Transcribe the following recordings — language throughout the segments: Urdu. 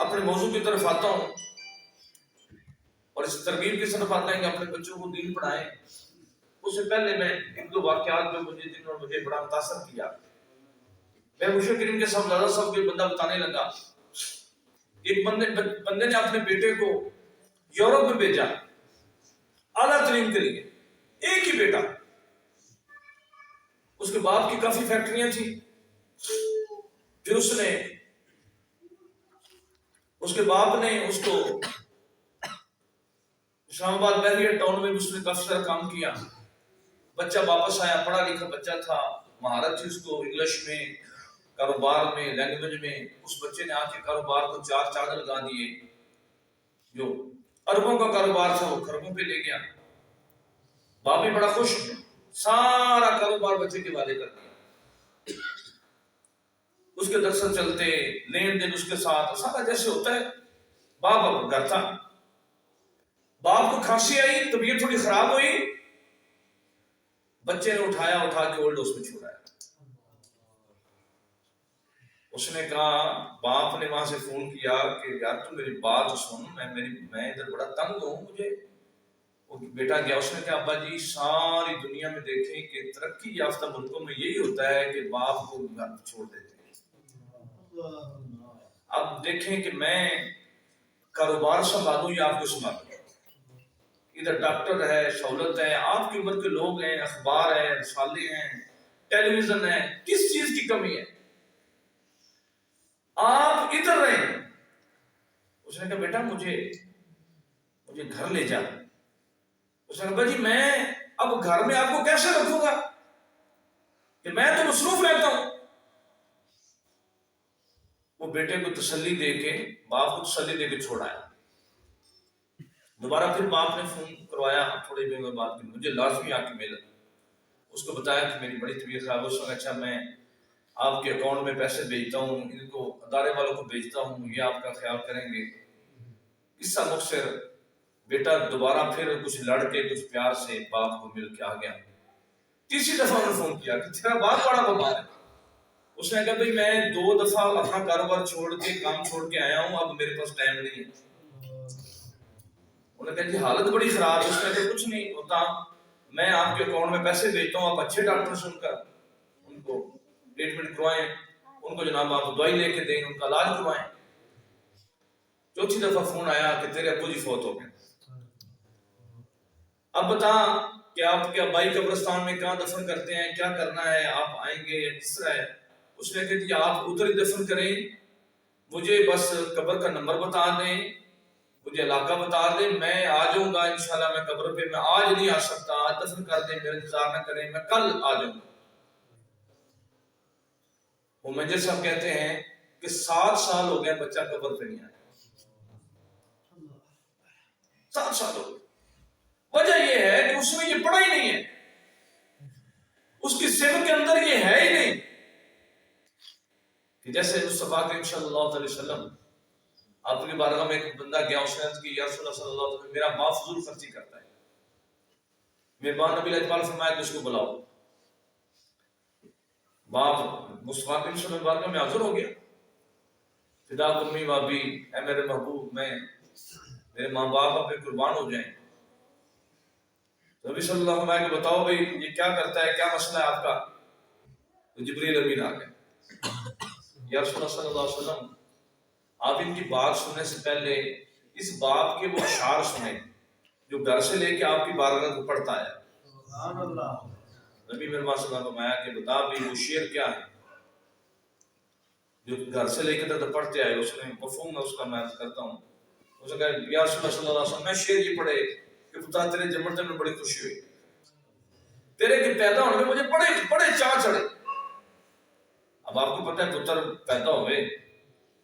اپنے موضوع کی طرف آتا ہوں اور اس ترغیب کی طرف آتا ہے کہ اپنے بچوں کو دین پڑھائیں۔ اس سے پہلے میں ایک دو واقعات جو مجھے بڑا متاثر کیا، میں مشرق کریم کے صاحبزادہ صاحب کے بندہ بتانے لگا، ایک بندے نے اپنے بیٹے کو یورپ میں بھیجا اعلیٰ تعلیم کے لیے، ایک ہی بیٹا، اس کے باپ کی کافی فیکٹریاں تھیں، پھر اس کے باپ نے اس کو اسلام آباد بحریہ ٹاؤن میں اس نے کافی سارا کام کیا، بچہ واپس آیا، پڑھا لکھا بچہ تھا، مہارت تھی اس کو انگلش میں، کاروبار میں، لینگویج میں۔ اس بچے نے آ کے کاروبار کو چار چاند لگا دیے، جو اربوں کا کاروبار تھا وہ خربوں پہ لے گیا۔ باپ بھی بڑا خوش، سارا کاروبار بچے کے والے کر دیا، اس کے درسن چلتے، لین دین اس کے ساتھ سارا جیسے ہوتا ہے۔ باپ اب گھر تھا، باپ کو کھانسی آئی، طبیعت تھوڑی خراب ہوئی، بچے نے اٹھا کے اولڈ ہاؤس میں چھوڑایا۔ اس نے کہا، باپ نے وہاں سے فون کیا کہ یار تو میری بات سن، میں ادھر بڑا تنگ ہوں، مجھے۔ بیٹا گیا، اس نے کہا ابا جی ساری دنیا میں دیکھیں کہ ترقی یافتہ ملکوں میں یہی ہوتا ہے کہ باپ کو گھر چھوڑ دیتے ہیں۔ اب دیکھیں کہ میں کاروبار سنبھالوں یا آپ کو سنبھالوں، ادھر ڈاکٹر ہے، سہولت ہے، آپ کی عمر کے لوگ ہیں، اخبار ہے، رسالے ہیں، ٹیلی ویژن ہے، کس چیز کی کمی ہے؟ آپ ادھر رہیں۔ اس نے کہا بیٹا مجھے گھر لے جا۔ اس نے کہا جی میں اب گھر میں آپ کو کیسے رکھوں گا کہ میں تو مصروف رہتا ہوں۔ وہ بیٹے کو تسلی دے کے، باپ کو تسلی دے کے چھوڑایا۔ دوبارہ پھر باپ نے فون کروایا تھوڑے دن بعد کہ مجھے لازمی آ کے مل۔ اس کو بتایا کہ میری بڑی طبیعت خراب ہے۔ اس نے اچھا میں آپ کے اکاؤنٹ میں پیسے بھیجتا ہوں، ان کو ادارے والوں کو بھیجتا ہوں، یہ آپ کا خیال کریں گے۔ قصہ مختصر، بیٹا دوبارہ پھر کچھ لڑ کے کچھ پیار سے باپ کو مل کے آ گیا۔ تیسری دفعہ انہوں نے فون کیا کہ تیرا باپ بڑا بیمار ہے۔ اس نے کہا بھائی میں 2 دفعہ اپنا کاروبار چھوڑ کے، کام چھوڑ کے آیا ہوں، اب میرے پاس ٹائم نہیں ہے۔ انہوں نے کہا جی حالت بڑی خراب ہے۔ اس نے کہا کچھ نہیں ہوتا، میں آپ کے اکاؤنٹ میں پیسے بھیجتا ہوں، آپ اچھے ڈاکٹر سے ان کو ٹریٹمنٹ کروائیں، ان کو جناب آپ دوائی لے کے دیں، ان کا علاج کروائیں۔ چوتھی دفعہ فون آیا کہ تیرے ابو جی فوت ہو گئے، اب بتا کہ آپ کے ابائی قبرستان میں کہاں دفن کرتے ہیں، کیا کرنا ہے، آپ آئیں گے یا کس طرح ہے؟ اس نے کہا جی آپ ادھر ہی دفن کریں، مجھے بس قبر کا نمبر بتا دیں، مجھے علاقہ بتا دیں، میں آ جاؤں گا انشاءاللہ۔ میں قبر پہ میں آج نہیں آ سکتا، آج دفن کر دیں، میرا انتظار نہ کریں، میں کل آ جاؤں گا۔ وہ منجر صاحب کہتے ہیں کہ 7 سال ہو گئے بچہ قبر پہ نہیں آیا، 7 سال ہو گئے۔ وجہ یہ ہے کہ اس میں یہ پڑھا ہی نہیں ہے، اس کی سر کے اندر یہ ہے ہی نہیں کہ جیسے مصطفیٰ کریم صلی اللہ علیہ وسلم آپ کی بارگاہ میں ایک بندہ گیا، اس نے عرض کی یا رسول اللہ صلی اللہ علیہ وسلم میرا باپ فضول خرچی کرتا ہے، مہربان نبی علیہ السلام فرمایا کہ اس کو بلاؤ۔ باپ مصطفیٰ کریم صلی اللہ علیہ وسلم بارگاہ میں حاضر ہو گیا، فداک امی و ابی، اے میرے محبوب، میرے ماں باپ آپ پہ قربان ہو جائیں۔ نبی صلی اللہ علیہ وسلم کہ بتاؤ بھئی یہ کیا کرتا ہے، کیا مسئلہ ہے آپ کا؟ تو جبریل امین آ گئے، یا رسول اللہ صلی اللہ علیہ وسلم آپ ان کی بات سننے سے پہلے اس باپ کے وہ اشعار سنیں جو گھر سے لے کے آپ کی بارگاہ کو پڑھتا ہے۔ سبحان اللہ۔ نبی میرے صلی اللہ علیہ وسلم کہ بتا بھی وہ شعر کیا ہے جو گھر سے لے کے تک پڑھتے آئے؟ اس نے مفہوم میں اس کا میں کرتا ہوں۔ اس نے کہا یا رسول اللہ صلی اللہ علیہ وسلم میں شعر یہ پڑھے کہ پتا تیرے جمرتے میں بڑی خوشی ہوئی، تیرے کے پیدا ہونے میں مجھے بڑے چاہ چڑھے۔ اب آپ کو پتہ ہے پتر پیدا ہوئے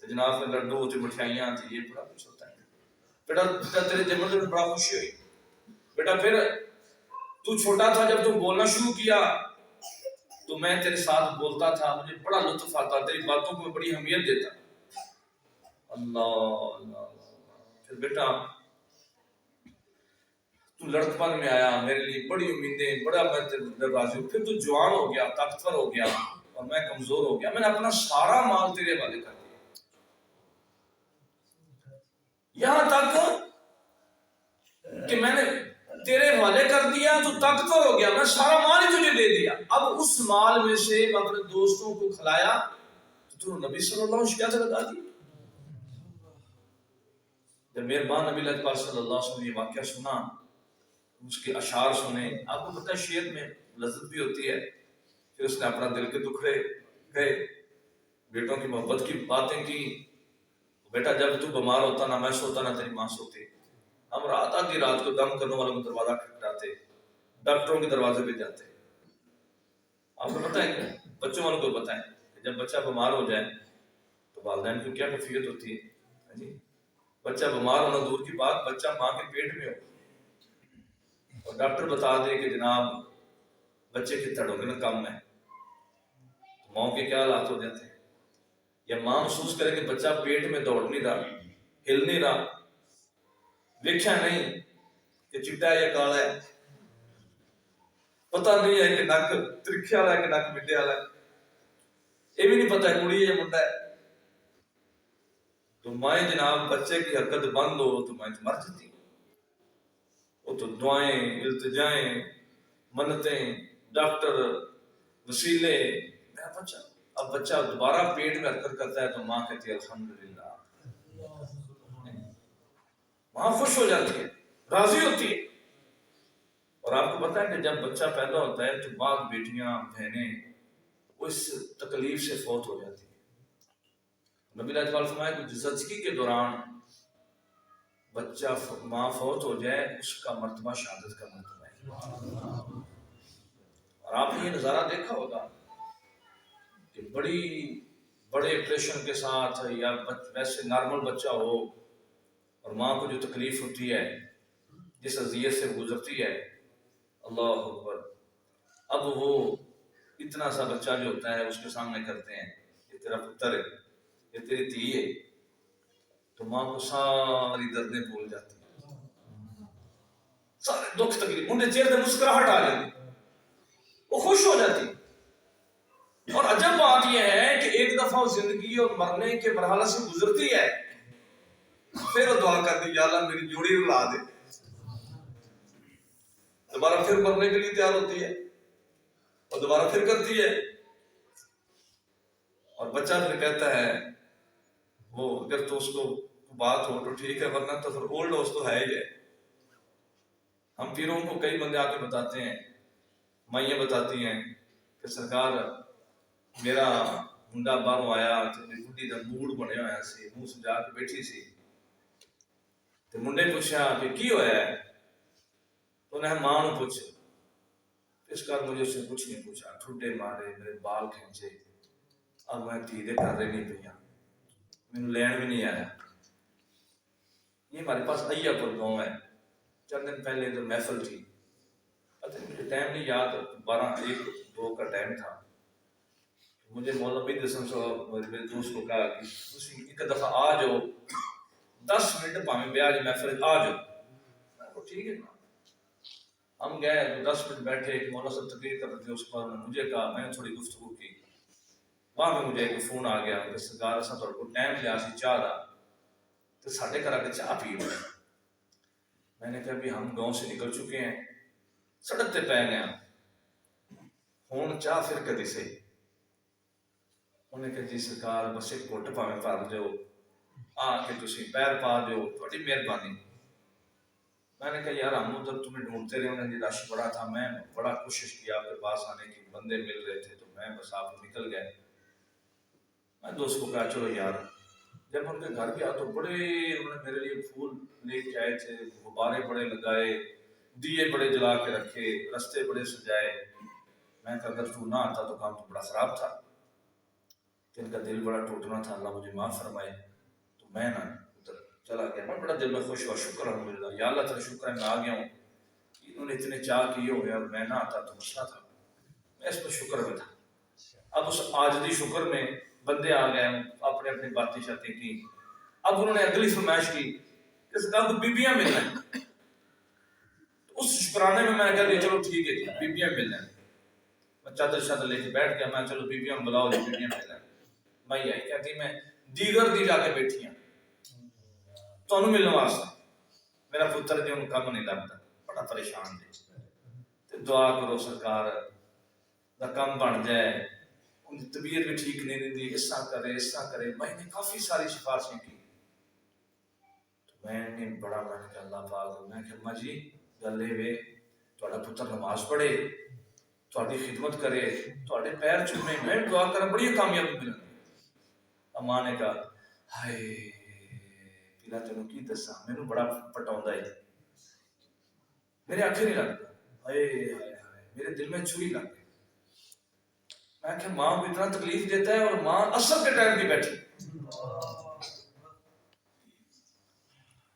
تو جناب لڈو ہوتے، مٹھائیاں تھی، یہ بڑا کچھ ہوتا ہے۔ بیٹا تیرے جمرتے میں بڑا خوشی ہوئی۔ بیٹا پھر تو چھوٹا تھا، جب تو بولنا شروع کیا تو میں تیرے ساتھ بولتا تھا، مجھے بڑا لطف آتا، تیری باتوں کو میں بڑی اہمیت دیتا۔ اللہ اللہ۔ پھر بیٹا تو لڑکپن میں آیا، میرے لیے بڑی امیدیں، بڑا میں تیرے راضی ہوں۔ پھر تو جوان ہو گیا، طاقتور ہو گیا اور میں کمزور ہو گیا، میں نے اپنا سارا مال تیرے حوالے کر دیا۔ یہاں تک کہ میں نے تیرے حوالے کر دیا، تو طاقتور ہو گیا، میں سارا مال ہی تجھے دے دیا، اب اس مال میں سے میں اپنے دوستوں کو کھلایا، تو نبی صلی اللہ علیہ وسلم شکایت لگا دی۔ جب مہربان نبی صلی اللہ علیہ وسلم نے یہ واقعہ سنا، اس کے اشعار سنے، آپ کو پتہ ہے شعر میں لذت بھی ہوتی ہے، پھر اس نے اپنا دل کے دکھڑے گئے، بیٹوں کی محبت کی باتیں کی، بیٹا جب تو بیمار ہوتا نہ میں سوتا نہ تیری ماں سوتی، ہم رات آدھی رات کو دم کرنے والوں کو دروازہ کھٹکھٹاتے، ڈاکٹروں کے دروازے پہ جاتے۔ آپ کو پتہ ہے کہ بچوں والوں کو پتہ ہے کہ جب بچہ بیمار ہو جائے تو والدین کو کیا کیفیت ہوتی ہے جی، بچہ بیمار ہونا دور کی بات، بچہ ماں کے پیٹ میں ہو اور ڈاکٹر بتا دے کہ جناب بچے کی دھڑکنیں کم ہے، تو ماں کے کیا حالات ہو جاتے ہیں؟ یا ماں محسوس کرے کہ بچہ پیٹ میں دوڑ نہیں رہا، ہل نہیں رہا، دیکھا نہیں کہ چٹا ہے یا کالا ہے، پتہ نہیں ہے کہ نک ترکھے والا ہے کہ نک مٹے والا ہے، یہ بھی نہیں پتہ ہے کڑی ہے یا منڈا ہے، تو مائیں جناب بچے کی حرکت بند ہو تو مائیں تو مر جاتی، وہ تو دعائیں، التجائیں، منتیں، ڈاکٹر، وسیلے، میرا بچہ، اب بچہ دوبارہ پیٹ میں حرکت کرتا ہے تو ماں کہتی ہے الحمدللہ، ماں خوش ہو جاتی ہے، راضی ہوتی ہے۔ اور آپ کو پتہ ہے کہ جب بچہ پیدا ہوتا ہے تو بعض بیٹیاں بہنیں وہ اس تکلیف سے فوت ہو جاتی ہیں۔ نبی علیہ السلام فرمایا کہ زچگی کے دوران بچہ ماں فوت ہو جائے اس کا مرتبہ شہادت کا مرتبہ ہے۔ اور آپ نے یہ نظارہ دیکھا ہوگا کہ بڑے آپریشن کے ساتھ یا ویسے نارمل بچہ ہو اور ماں کو جو تکلیف ہوتی ہے، جس اذیت سے گزرتی ہے، اللہ اکبر، اب وہ اتنا سا بچہ جو ہوتا ہے اس کے سامنے کرتے ہیں یہ تیرا پتر ہے، یہ تیری دھی ہے، تو ماں کو ساری دردیں بھول جاتی ہیں، سارے دکھ تکلیف، ان کے چہرے پہ مسکراہٹ آ جاتی، وہ خوش ہو جاتی۔ اور عجب بات یہ ہے کہ ایک دفعہ زندگی اور مرنے کے مرحلہ سے گزرتی ہے، پھر وہ دعا کرتی یا اللہ میری جوڑی رلا دے، دوبارہ پھر مرنے کے لیے تیار ہوتی ہے اور دوبارہ پھر کرتی ہے، اور بچہ پھر کہتا ہے وہ اگر تو اس کو بات ہو تو ٹھیک ہے، ورنہ تو پھر اولڈ ہوس تو ہے ہی ہے۔ ہم پیروں کو کئی بندے آ کے بتاتے ہیں، مائیں بتاتی ہیں کہ سرکار میرا منڈا باہر آیا تو میری بڈھی کا موڈ بنیا ہوا سی، منہ سجا کے بیٹھی سی، تو منڈے پوچھا کہ کی ہوا ہے، تو انہیں ماں نو پوچھ، اس کار مجھے اس نے کچھ نہیں پوچھا، ٹھڈے مارے، میرے بال کھینچے، اب میں دھیرے کر رہی نہیں پہیا، میں لین بھی نہیں آیا۔ یہ ہمارے پاس ایا پور گاؤں ہے، چند دن پہلے تو محفل تھی، پتہ نہیں مجھے ٹائم نہیں یاد، 12-1-2 کا ٹائم تھا، مجھے مولوی دسم صاحب میرے دوست کو کہا کہ تسی ایک دفعہ آ جاؤ 10 منٹ پاویں بیاہ دی محفل آ جاؤ، میں کہا ٹھیک ہے۔ ہم گئے تو 10 منٹ بیٹھے، ایک مولانا صاحب تقریر کر رہے تھے، اس پر مجھے کہا، میں نے تھوڑی گفتگو کی، وہاں پہ مجھے ایک فون آ گیا کہ سرکار اساں تہاڈے کول ٹائم لیا سی چاہ دا، تو ساڈے گھر آ کے چاہ پیو۔ میں نے کہا بھی ہم گاؤں سے نکل چکے ہیں، سڑک تے پہ گئے ہیں، ہون چاہ پھر کدی سے، انہوں نے کہا جی سرکار بس ایک گھٹ پاویں پھر دیو، آ کے تسی پیر پا دیو، تھوڑی مہربانی۔ میں نے کہا یار ہم ادھر تمہیں ڈھونڈتے رہے، انہیں رش بڑا تھا، میں بڑا کوشش کیا آپ کے پاس آنے کی، بندے مل رہے تھے تو میں بس آپ نکل گئے۔ میں دوست کو کہا چلو یار، جب ان کے گھر گیا تو بڑے انہوں نے میرے لیے پھول لے کے آئے تھے، غبارے بڑے لگائے، دیے بڑے جلا کے رکھے، رستے بڑے سجائے۔ میں کہا اگر تو نہ آتا تو کام تو بڑا خراب تھا، ان کا دل بڑا ٹوٹنا تھا، اللہ مجھے معاف فرمائے، تو میں نہ ادھر چلا گیا۔ میں بڑا دل میں خوش ہوا، شکر الحمدللہ، یا اللہ تیرا شکر ہے میں آ گیا ہوں، انہوں نے اتنے چاہ کیے ہوئے اور میں نہ آتا تو مسئلہ تھا، میں اس پر شکر میں تھا۔ اب اس عاجزی شکر میں بندے آ گئے، اپنے اپنی باتیں شاتیں کی، اب انہوں نے اگلی فرمائش کی کہ سرکار کو بیبیاں ملنا ہے، اس شکرانے میں نے کہا کہ چلو ٹھیک ہے جی بیبیاں ملنا ہے، میں چادر شادر لے کے بیٹھ گیا، میں چلو بیبیاں بلاؤ جی بیبیاں ملنا ہے۔ میں آئی کہتی میں دیگر دی جا کے بیٹھی ہیں، ਤੁਹਾਨੂੰ ਮਿਲਣ ਵਾਸਤੇ। ਮੇਰਾ ਪੁੱਤਰ ਜੀ ਉਹਨੂੰ ਕੰਮ ਨਹੀਂ ਲੱਭਦਾ, ਬੜਾ ਪਰੇਸ਼ਾਨ ਜੀ, ਤੇ ਦੁਆ ਕਰੋ ਸਰਕਾਰ ਦਾ ਕੰਮ ਬਣ ਜਾਏ, ਉਹਦੀ ਤਬੀਅਤ ਵੀ ਠੀਕ ਨਹੀਂ ਰਹਿੰਦੀ, ਇਸ ਤਰ੍ਹਾਂ ਕਰੇ। ਮੈਂ ਨੇ ਕਾਫੀ ਸਾਰੀ ਸਿਫਾਰਿਸ਼یں کی। میں نے بڑا من کہ اللہ پاک، میں کہ اماں جی گل یہ وے تہاڈا پتر نماز پڑھے، تہاڈی خدمت کرے، تہاڈے پیر چومے، میں دعا کراں بڑی کامیابی ملے۔ اماں نے کہا ہائے پیلا تینوں کی دساں، مینوں بڑا پٹاوندا ہے، میرے آنکھیں نہیں لگتا، ہائے ہائے ہائے میرے دل میں چھری لگ گئی۔ میں کہ ماں کو اتنا تکلیف دیتا ہے، اور ماں اثر کے ٹائم کی بیٹھی،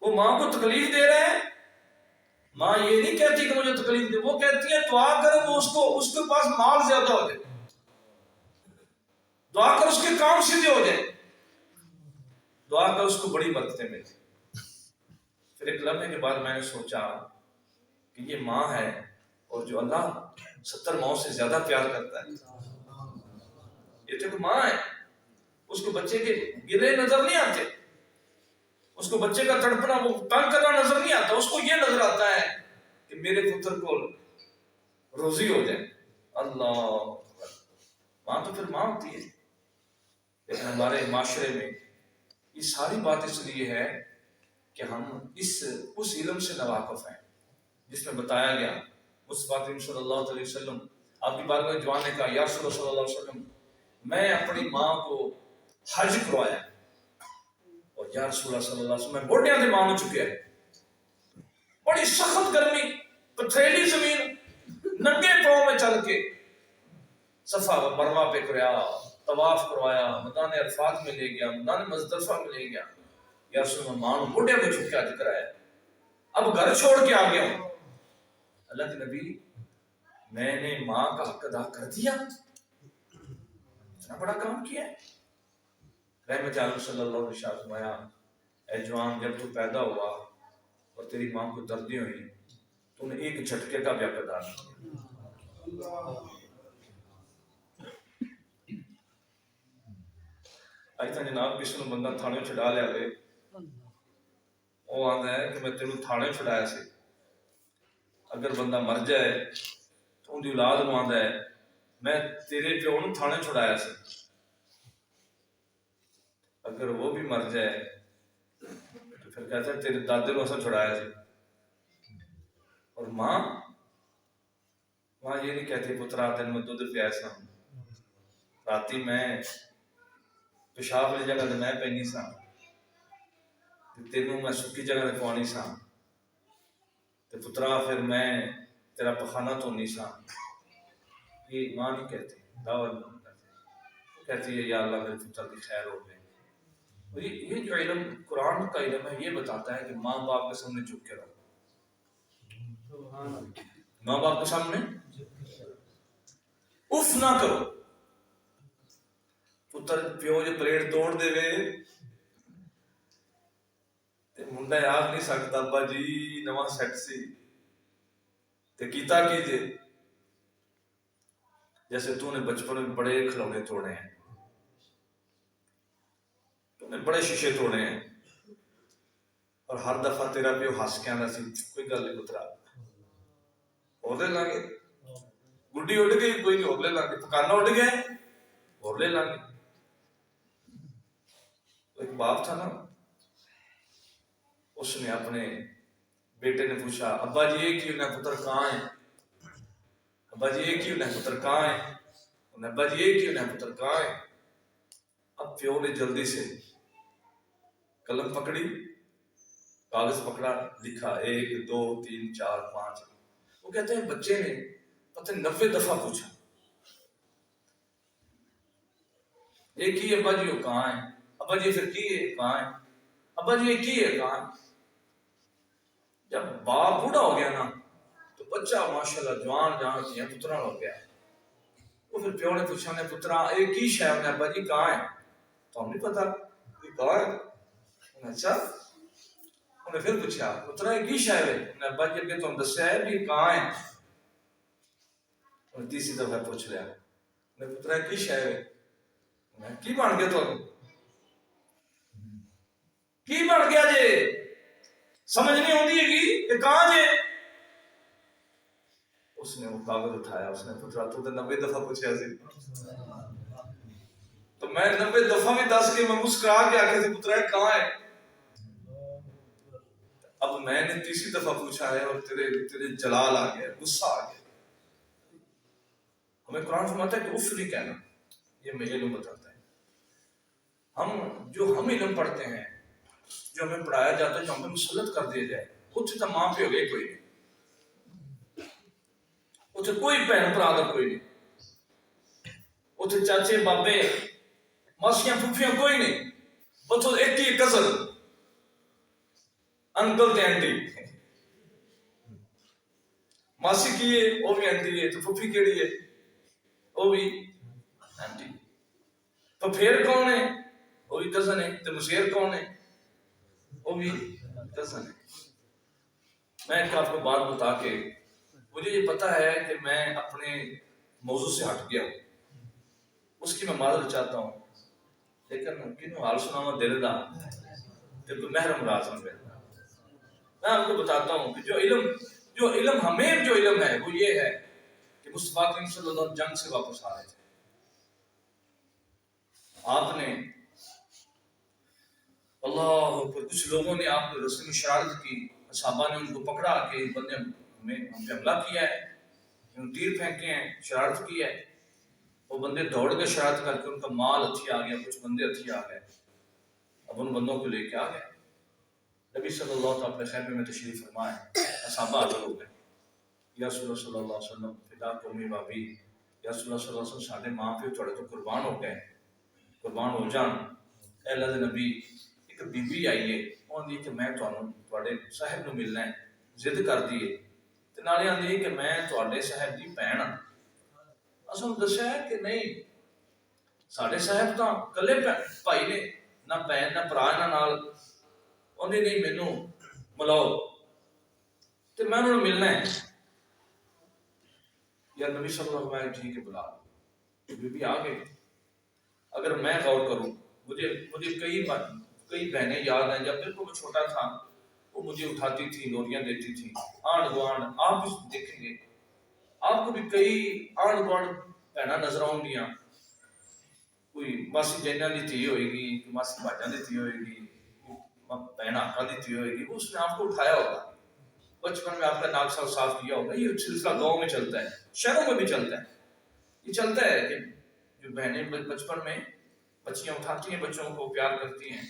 وہ ماں کو تکلیف دے رہے ہیں۔ ماں یہ نہیں کہتی کہ مجھے تکلیف دے، وہ کہتی ہے دعا کر وہ اس کے پاس مال زیادہ ہو جائے، دعا کر اس کے کام سیدھے ہو جائے، دعا کر اس کو بڑی برکتیں ملے۔ پھر ایک لمحے کے بعد میں نے سوچا کہ یہ ماں ہے، اور جو اللہ 70 ماؤں سے زیادہ پیار کرتا ہے، یہ تو ایک ماں ہے، اس کو بچے کے گرے نظر نہیں آتے، اس کو بچے کا تڑپنا، وہ تنگ کرنا نظر نہیں آتا، اس کو یہ نظر آتا ہے کہ میرے پتر کو روزی ہو جائے۔ اللہ، ماں تو پھر ماں ہوتی ہے۔ لیکن ہمارے معاشرے میں یہ ساری بات اس لیے ہے کہ ہم اس علم سے ناواقف ہیں جس میں بتایا گیا۔ مصطفیٰ کریم صلی اللہ علیہ وسلم، آپ کی بارگاہ میں جوان نے کہا یا رسول اللہ صلی اللہ علیہ وسلم، میں اپنی ماں کو حج کروایا، اور یا رسول اللہ صلی اللہ علیہ وسلم میں بوڑھیاں دے ماں ہو چکے ہیں، بڑی سخت گرمی، پتھریلی زمین، ننگے پاؤں میں چل کے صفا و مروہ پہ کریا، طواف کروایا، میدان عرفات میں لے گیا، میدان مزدلفہ میں لے گیا، یا رسول اللہ ماں بوڑھے کو چھپ کے حج کرایا۔ اب گھر چھوڑ کے آ گیا ہوں، اللہ کے نبی میں نے ماں کا حق ادا کر دیا، اتنا بڑا کام کیا ہے۔ رحمت عالم صلی اللہ علیہ وسلم فرمایا اے جوان، جب تو پیدا ہوا اور تیری ماں کو دردیں ہوئی، تو نے ایک جھٹکے کا بھی حق ادا کیا۔ آج تھا جناب کسی نے بندہ تھانے چھڑا لیا گئے، وہ آتا ہے کہ میں تینوں تھانے چھڑایا سے، اگر بندہ مر جائے تو ان دی اولاد کو آتا ہے میں تیرے پیو نوں تھانے چھڑایا سے، اگر وہ بھی مر جائے تو پھر کہتا ہے تیرے دادے نوں اساں چھڑایا سے۔ اور ماں یہ نہیں کہتی پترا تین میں دودھ پیا سا، راتی میں پیشاب والی جگہ تے میں پینی سا، تینوں میں سکی جگہ تے پوانی سا، تے پترا پھر میں تیرا پخانہ دھونی سا۔ یہ ماں نہیں کہتی، دعوت نہیں کرتی، کہتی ہے یا اللہ میرے پتر کی خیر ہو گئی۔ یہ جو علم قرآن کا علم ہے، یہ بتاتا ہے کہ ماں باپ کے سامنے جھک کے رہو، ماں باپ کے سامنے اف نہ کرو۔ پتر پیو جو پلیٹ توڑ دے وے تے منڈا یاد نہیں سکتا ابا جی نواں سیٹ سی تے کیتا کیجے، جیسے تو نے بچپن میں بڑے کھلونے توڑے ہیں، تو نے بڑے شیشے توڑے ہیں، اور ہر دفعہ تیرا پیو ہس کے آنا سی کوئی گل نہیں پترا اور لے لیں گے، گڈی اڑ گئی کوئی نہیں اور لے لیں گے، پکانا اڑ گئے اور لے لیں گے۔ ایک باپ تھا نا، اس نے اپنے بیٹے نے پوچھا ابا جی یہ کیوں نہ پتر کہاں ہے، ابا جی یہ کیوں نہ پتر کہاں ہے، ابا جی یہ کیوں نہ پتر کہاں ہے۔ اب پیو نے جلدی سے قلم پکڑی، کاغذ پکڑا، لکھا 1 2 3 4 5۔ وہ کہتے ہیں بچے نے پتہ 90 دفعہ پوچھا یہ کی ابا جی وہ کہاں ہے، ابا جی پھر کی ہے کہاں ہے، ابا جی یہ کی ہے کہاں ہے۔ جب باپ بوڑھا ہو گیا نا تو بچہ ماشاءاللہ جوان جان کیا پترا ہو گیا، وہ پھر پیو نے پوچھا نے پترا یہ کی شے ہے، ابا جی کہاں ہے، تو ہم نہیں پتا یہ کہاں ہے۔ اچھا انہیں پھر پوچھا پترا یہ کی شے ہے، ابا جی اگے تم دسیا ہے بھی کہاں ہے۔ انہیں تیسری دفعہ پوچھ لیا پترا کی شے ہے، کی بن گیا تو کی بن گیا جی، سمجھ نہیں ہوتی ہے کہ کہاں جے. اس نے وہ کاغذ اٹھایا, اس نے پترا تو 90 دفعہ پوچھا سی, تو میں 90 دفعہ بھی دس کے میں مسکرا کے آخر سے پترا کہاں ہے. اب میں نے تیسری دفعہ پوچھا ہے اور تیرے جلال آ گیا, غصہ آ گیا. ہمیں قرآن فرماتا ہے کہ اف نہیں کہنا, یہ میں علم بتاتا ہے. ہم علم پڑھتے ہیں, جو ہمیں پڑھایا جاتا ہے, جو ہمیں مسلط کر دیا جائے, خود سے ماں پہ ہو گئے کوئی نہیں, اتنے کوئی بہن برادر کوئی نہیں, اتنے چاچے بابے ماسیاں پھوپھیاں کوئی نہیں, بس ایک ہی کزن, انکل تے آنٹی. ماسی کی ہے وہ بھی آنٹی ہے, تو پھوپھی کیڑی ہے وہ بھی آنٹی. تو پھر کون ہے, وہ بھی کزن ہے. تو مشیر کون ہے, وہ بھی کزن ہے. میں ایک آپ کو بات بتا کے, مجھے یہ پتا ہے کہ میں اپنے موضوع سے ہٹ گیا ہوں, اس کی میں معذرت چاہتا ہوں, لیکن کنوں حال سناوا دل دا تے کوئی محرم راز نہ ملتا. میں آپ کو بتاتا ہوں کہ جو علم ہمیں جو علم ہے وہ یہ ہے کہ مصطفیٰ کریم صلی اللہ علیہ وسلم جنگ سے واپس آ رہے تھے. آپ نے اللہ پر کچھ لوگوں نے آپ کو رسم شرارت کی, صحابہ نے ان کو پکڑا کہ بندے ہم پہ حملہ کیا ہے, تیر پھینکے ہیں, شرارت کی ہے. وہ بندے دوڑ کے شرارت کر کے ان کا مال ہتھی آ گیا, کچھ بندے ہتھی آ گئے. اب ان بندوں کو لے کے آ گئے. نبی صلی اللہ علیہ وسلم اپنے خیمے میں تشریف فرمائے, صحابہ حاضر ہو گئے. یا رسول اللہ صلی اللہ علیہ وسلم فدا قومی بابی, یا رسول اللہ صلی اللہ علیہ وسلم سارے ماں پیو تھوڑے تو قربان ہو گئے, قربان ہو جان. اے اللہ دے نبی, ایک بی بی آئی ہے, وہ آندی کہ میں تھوڑے صاحب نو ملنا ہے, ضد کر دیے, تے نالے آندی کہ میں تھوڑے صاحب دی بہن ہاں. اساں دسیا ہے کہ نہیں, ساڈے صاحب تاں کلے بھائی نے, نہ بہن نہ بھرا نہ نال. انہیں نہیں مینوں ملاؤ تے میں انہوں نے ملنا ہے. یا نبی صلی اللہ علیہ وسلم ٹھیک ہے بلا. بی بی آ گئے. اگر میں غور کروں, مجھے کئی بہنیں یاد ہیں, جب بالکل میں چھوٹا تھا وہ مجھے اٹھاتی تھی, لوریاں دیتی تھی. آنڈ گوانڈ آپ بھی دیکھیں گے, آپ کو بھی کئی آنڈ گوانڈ بہنیں نظر آؤں گیاں. کوئی ماسی جینا دی تھی ہوئے گی, کوئی ماسی بھاجا دی تھی ہوئے گی, بہن آقا دی تھی ہوئے گی. اس نے آپ کو اٹھایا ہوگا, بچپن میں آپ کا ناک سال صاف کیا ہوگا. یہ سلسلہ گاؤں میں چلتا ہے, شہروں میں بھی چلتا ہے. یہ چلتا ہے کہ جو بہنیں بچپن میں بچیاں اٹھاتی ہیں, بچوں کو پیار کرتی ہیں,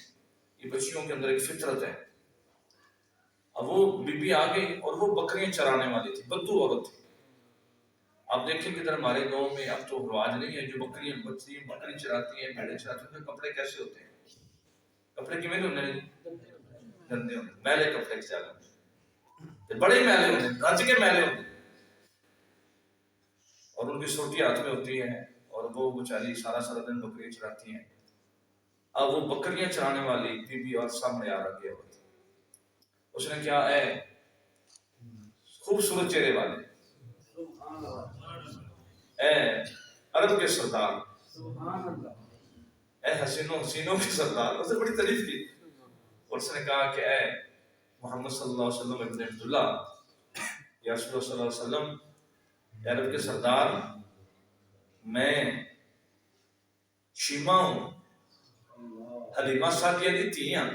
یہ بچیوں کے اندر ایک فطرت ہے. اب وہ بی بی آ گئی اور وہ بکریاں چرانے والی تھی, بدو عورت تھی. آپ دیکھیں کہ ادھر ہمارے گاؤں میں اب تو رواج نہیں ہے, جو بکری چراتی ہیں, بھیڑیں چراتی ہیں, کپڑے کیسے ہوتے ہیں, کپڑے کیویں ہوتے ہیں, گندے ہوتے ہیں, میلے کپڑے چلاتے ہیں, بڑے میلے ہوتے ہیں, رج کے میلے ہوتے ہیں, اور ان کی سوٹی ہاتھ میں ہوتی ہے, اور وہ بیچاری سارا دن بکریاں چراتی ہیں. اب وہ بکریاں چرانے والی بی بی اور سامنے آ رکھی ہے. اس نے کیا, اے خوبصورت چہرے والے, اے عرب کے سردار, اے حسینوں کے سردار, اس نے بڑی تعریف کی. اور اس نے کہا کہ اے محمد صلی اللہ علیہ وسلم ابن عبداللہ, یا رسول اللہ صلی اللہ علیہ وسلم, اے عرب کے سردار, میں شیما ہوں, حلیمہ سعدیہ دی تھی ہاں.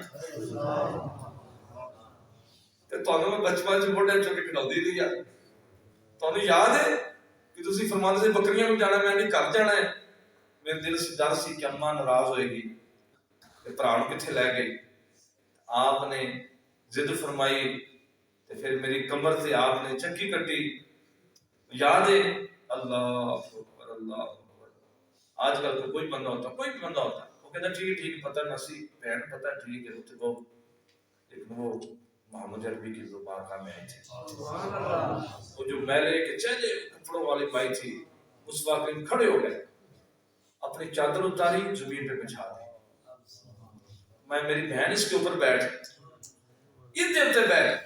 تو میں بچپن سے بڑے چوکے کھلاؤندی رہی ہے. تو یاد ہے کہ تسی فرماتے سے بکریاں میں جانا, میں نہیں کر جانا ہے. میرے دل سے ڈر سی کہ اماں ناراض ہوئے گی, کہ بھرا نوں کتھے لے گئی. آپ نے ضد فرمائی, پھر میری کمر سے آپ نے چکی کٹی. یاد ہے, اللہ اکبر اللہ اکبر. آج کل تو کوئی بندہ ہوتا, کوئی بھی بندہ ہوتا, وہ کہتا ٹھیک پتہ نسی بہن پتہ ٹھیک ہے, تو وہ لیکن وہ محمد عربی کی زبان کا میں تھی. وہ جو میلے کے چہرے کپڑوں والی بائی تھی, اس واقعے میں کھڑے ہو گئے, اپنی چادر اتاری, زمین پہ بچھا دی. میں میری بہن اس کے اوپر بیٹھ, یہ دیتے بیٹھ,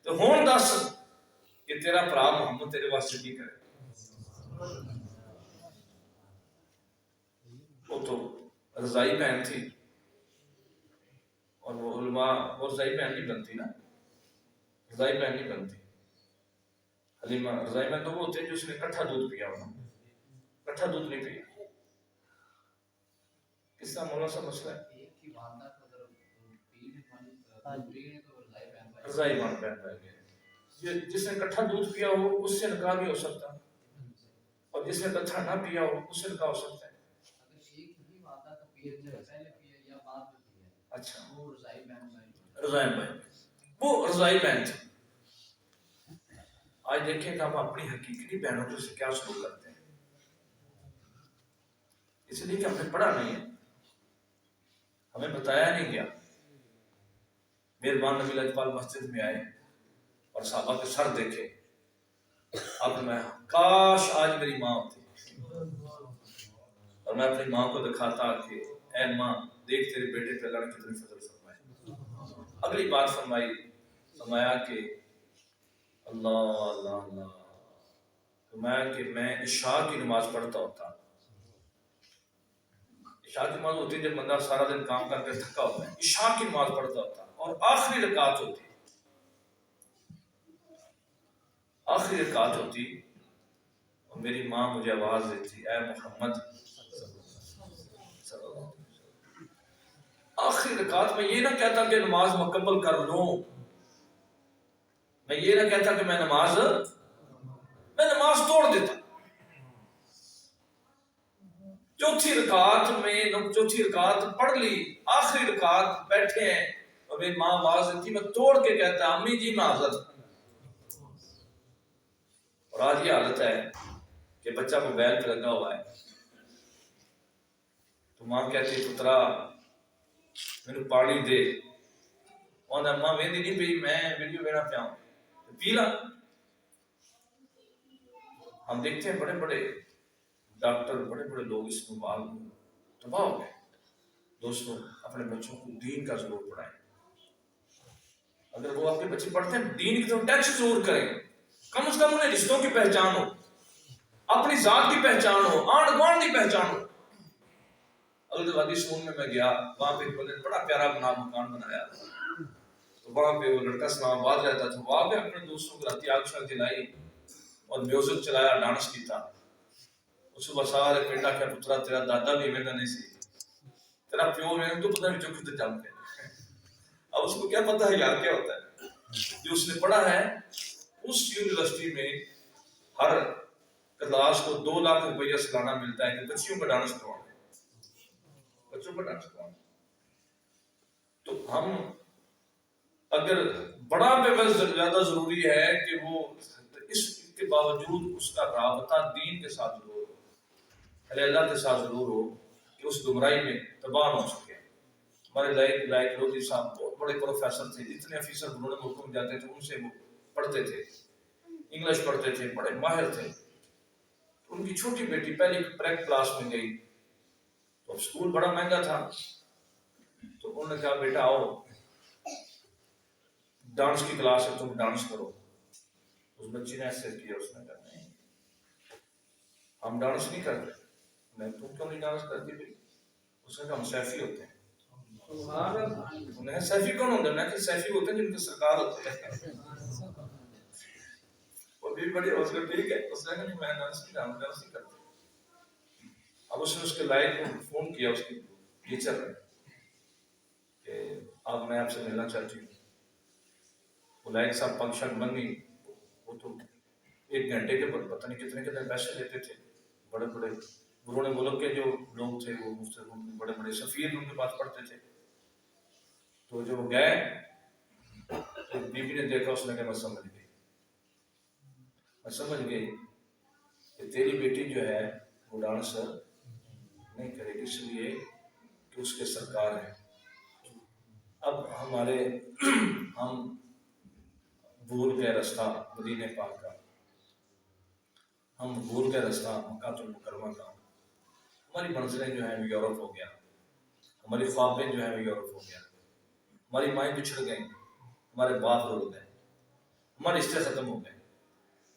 تو ہون دس کہ تیرا بھرا محمد تیرے واسطے کی کرے. وہ تو رضائی بہن تھی, اور وہ علماء وہ رضائی بہن نہیں بنتی نا، رضائی بہن نہیں بنتی. حلیمہ رضائی بہن تو وہ ہوتے ہیں جو اس نے کٹھا دودھ پیا ہونا، کٹھا دودھ نہیں پیا. کس طرح مولانا صاحب مسئلہ ہے رضائی بہن بن گئے. جس نے کٹھا دودھ پیا ہو اس سے نکاح بھی ہو سکتا ہے، اور جس نے کٹھا نہ پیا ہو اس سے نکاح ہو سکتا ہے. اچھا رضائی بہن، وہ رضائی بہن تھی. آج دیکھیں کہ ہم اپنی حقیقی بہنوں کے سے کیا سلوک کرتے ہیں، اس لیے کہ ہم نے پڑھا نہیں ہے، ہمیں بتایا نہیں گیا. مہربان نبی اجپال مسجد میں آئے اور صحابہ کے سر دیکھے. اب میں کاش آج میری ماں ہوتی اور میں اپنی ماں کو دکھاتا کہ اے ماں دیکھ تیرے بیٹے پہ اللہ نے کتنی فضل فرمائے. اگلی بات فرمایا کہ اللہ اللہ اللہ، فرمایا کہ میں عشاء کی نماز پڑھتا ہوتا. عشاء کی نماز ہوتی ہے جب بندہ سارا دن کام کر کے تھکا ہوتا ہے، عشاء کی نماز پڑھتا ہوتا اور آخری رکعت ہوتی، آخری رکعت ہوتی اور میری ماں مجھے آواز دیتی اے محمد صلی اللہ علیہ وسلم. آخری رکعت میں یہ نہ کہتا کہ نماز مکمل کر لوں، میں یہ نہ کہتا کہ میں نماز توڑ دیتا. چوتھی رکعت پڑھ لی، آخری رکعت بیٹھے ہیں اور میری ماں آواز دیتی، میں توڑ کے کہتا امی جی میں حاضر. اور آج یہ حالت ہے کہ بچہ موبائل پہ لگا ہوا ہے تو ماں کہتی پترا میرے پاڑی دے، اور اماں ویندی نہیں پئی میں ویڈیو وینا پیا ہوں پی لا. ہم دیکھتے ہیں بڑے بڑے ڈاکٹر، بڑے بڑے لوگ اس موبائل میں تباہ ہو گئے. دوستوں اپنے بچوں کو دین کا ضرور پڑھائیں. اگر وہ آپ کے بچے پڑھتے ہیں دین کی طرف ٹچ ضرور کریں، کم از کم انہیں رشتوں کی پہچان ہو، اپنی ذات کی پہچان ہو، آنڈ گوانڈ کی پہچان ہو. اگر وادی سون میں گیا، وہاں پہ ایک بندے نے بڑا پیارا مکان بنایا، تو وہاں پہ وہ لڑکا اسلام آباد رہتا تھا. وہاں پہ اپنے دوستوں کو راتی آگ شاگ جلائی اور میوزک چلایا، ڈانس کیتا. اس کو سارے پنڈا کیا پترا تیرا دادا بھی میں نہیں سی، تیرا پیو میں تو پتہ نہیں جو کتے جانتے ہیں. اب اس کو کیا پتا ہے یار کیا ہوتا ہے. جو اس نے پڑھا ہے اس یونیورسٹی میں ہر کلاس کو 2 لاکھ روپیہ سالانہ ملتا ہے کہ بچیوں کا ڈانس کروانا، بچوں کا ڈانس کروانا. تو ہم اگر بڑا پہ زیادہ ضروری ہے کہ وہ اس کے باوجود اس کا رابطہ دین کے ساتھ ضرور ہو، اللہ کے ساتھ ضرور ہو کہ اس گمراہی میں تباہ نہ ہو سکے. ہمارے لائق لودھی صاحب بہت بڑے پروفیسر تھے، جتنے افیسر انہوں نے ملکوں میں جاتے تھے ان سے وہ پڑھتے تھے، انگلش پڑھتے تھے، بڑے ماہر تھے. ان کی چھوٹی بیٹی پہلی پریک کلاس میں گئی تو اسکول بڑا مہنگا تھا، تو انہوں نے کہا بیٹا آؤ ڈانس کی کلاس ہے تم ڈانس کرو. اس بچی نے ایسے کیا، اس نے کہا نہیں ہم ڈانس نہیں کرتے. میں تم کیوں نہیں ڈانس کرتی بھائی؟ اس نے کہا ہم سیفی ہوتے ہیں. انہیں سیفی کون ہوتے ہیں؟ میں کہ سیفی ہوتے ہیں جن کے سرکار ہوتے ہیں. وہ بھی بڑی اس نے ٹھیک ہے، اس نے کہا نہیں میں ڈانس نہیں کرتی. اب اس نے اس کے لائق کو فون کیا اس کی ٹیچر نے کہ اب میں آپ سے ملنا چاہتی ہوں. وہ لائق صاحب فنکشن بن گئی. وہ تو 1 گھنٹے کے پتہ نہیں کتنے پیسے لیتے تھے. بڑے بڑے برون ملک کے جو لوگ تھے وہ بڑے بڑے سفیر ان کے پاس پڑھتے تھے. تو جو وہ گئے تو بی بی نے دیکھا، اس نے کہا میں سمجھ گئی کہ تیری بیٹی جو ہے وہ ڈانس نہیں کرے گی اس لیے کہ اس کے سرکار ہیں. اب ہم بھول گئے راستہ مدینہ پاک کا، ہم بھول گئے راستہ مکہ المکرمہ کا. ہماری منزلیں جو ہیں وہ یورپ ہو گیا، ہماری خوابیں جو ہیں وہ یورپ ہو گیا، ہماری مائیں بچھڑ گئیں، ہمارے باپ رول گئے، ہمارے رشتے ختم ہو گئے.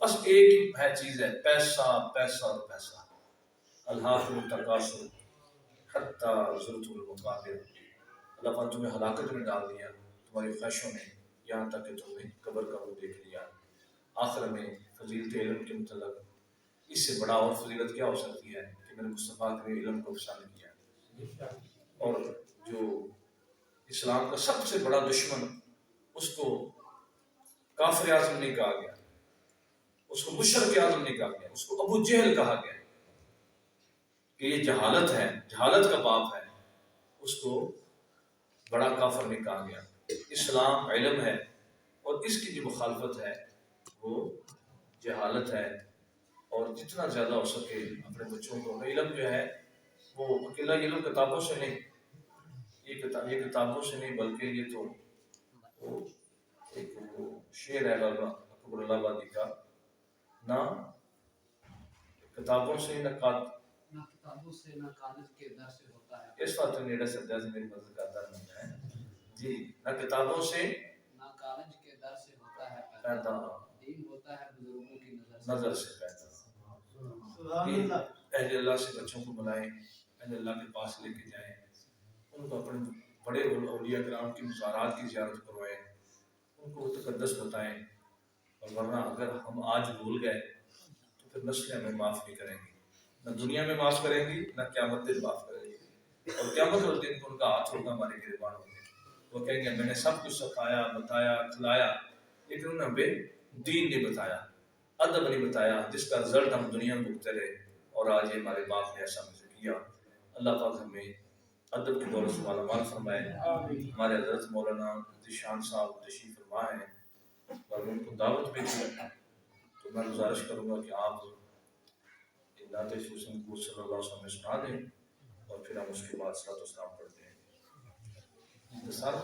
بس ایک ہی ہے چیز ہے، پیسہ پیسہ اور پیسہ. الہاکم التکاثر حتی زرتم المقابر. اللہ پاک تمہیں ہلاکت میں ڈال دیا تمہاری خواہشوں نے، یہاں تک کہ تم نے قبر کا وہ دیکھ لیا۔ آخر میں فضیلت علم کے متعلق اس سے بڑا اور فضیلت کیا ہو سکتی ہے کہ میرے مصطفیٰ نے علم کو پسند کیا، اور جو اسلام کا سب سے بڑا دشمن، اس کو کافر اعظم نہیں کہا گیا، اس کو مشرک اعظم نہیں کہا گیا، اس کو ابو جہل کہا گیا کہ یہ جہالت ہے، جہالت کا باپ ہے، اس کو بڑا کافر نہیں کہا گیا۔ اسلام علم ہے، اور اس کی جو مخالفت ہے وہ جہالت ہے۔ اور جتنا زیادہ ہو سکے اپنے بچوں کو علم جو ہے وہ اکیلا علم کتابوں سے نہیں، یہ کتابوں سے نہیں، بلکہ یہ تو وہ ایک وہ شعر ہے بابا اکبر اللہ آبادی کا، نہ کتابوں سے نہ کتابوں سے نہ کالج کے در سے ہوتا ہے، اس بات میں نیڑا سمجھا سے میری مدد کرتا نہیں ہے جی، نہ کتابوں سے نہ کالج کے در سے ہوتا ہے پیدا، دین ہوتا ہے بزرگوں کی نظر سے پیدا۔ اہل اللہ سے بچوں کو بلائیں، اہل اللہ کے پاس لے کے جائیں، ان کو اپنے بڑے اولیاء کرام کی مزارات کی زیارت کروائیں، ان کو تقدس بتائیں، اور ورنہ اگر ہم آج بھول گئے تو پھر نسلیں ہمیں معاف نہیں کریں گی، نہ دنیا میں معاف کریں گی نہ قیامت دن معاف کریں گی، اور قیامت والے دن کو ان کا ہاتھ ہوگا ہمارے گریبان ہوگے، وہ کہیں گے میں نے سب کچھ سکھایا، بتایا، کھلایا، لیکن انہوں نے ہمیں دین نہیں بتایا، ادب نہیں بتایا، جس کا رزلٹ ہم دنیا میں بھگتے رہے، اور آج یہ ہمارے باپ نے ایسا مجھے کیا۔ اللہ پاک ہمیں ادب کی دولت سے مالا مال فرمائے۔ ہمارے حضرت مولانا ذیشان صاحب تشریف فرما ہے، اور ان کو دعوت بھی دی ہے، تو میں گزارش کروں گا کہ آپ نعت حسن کو صلی اللہ علیہ وسلم میں سنا دیں، اور پھر ہم اس کے بعد صلاۃ و سلام پڑھتے ہیں۔ سارا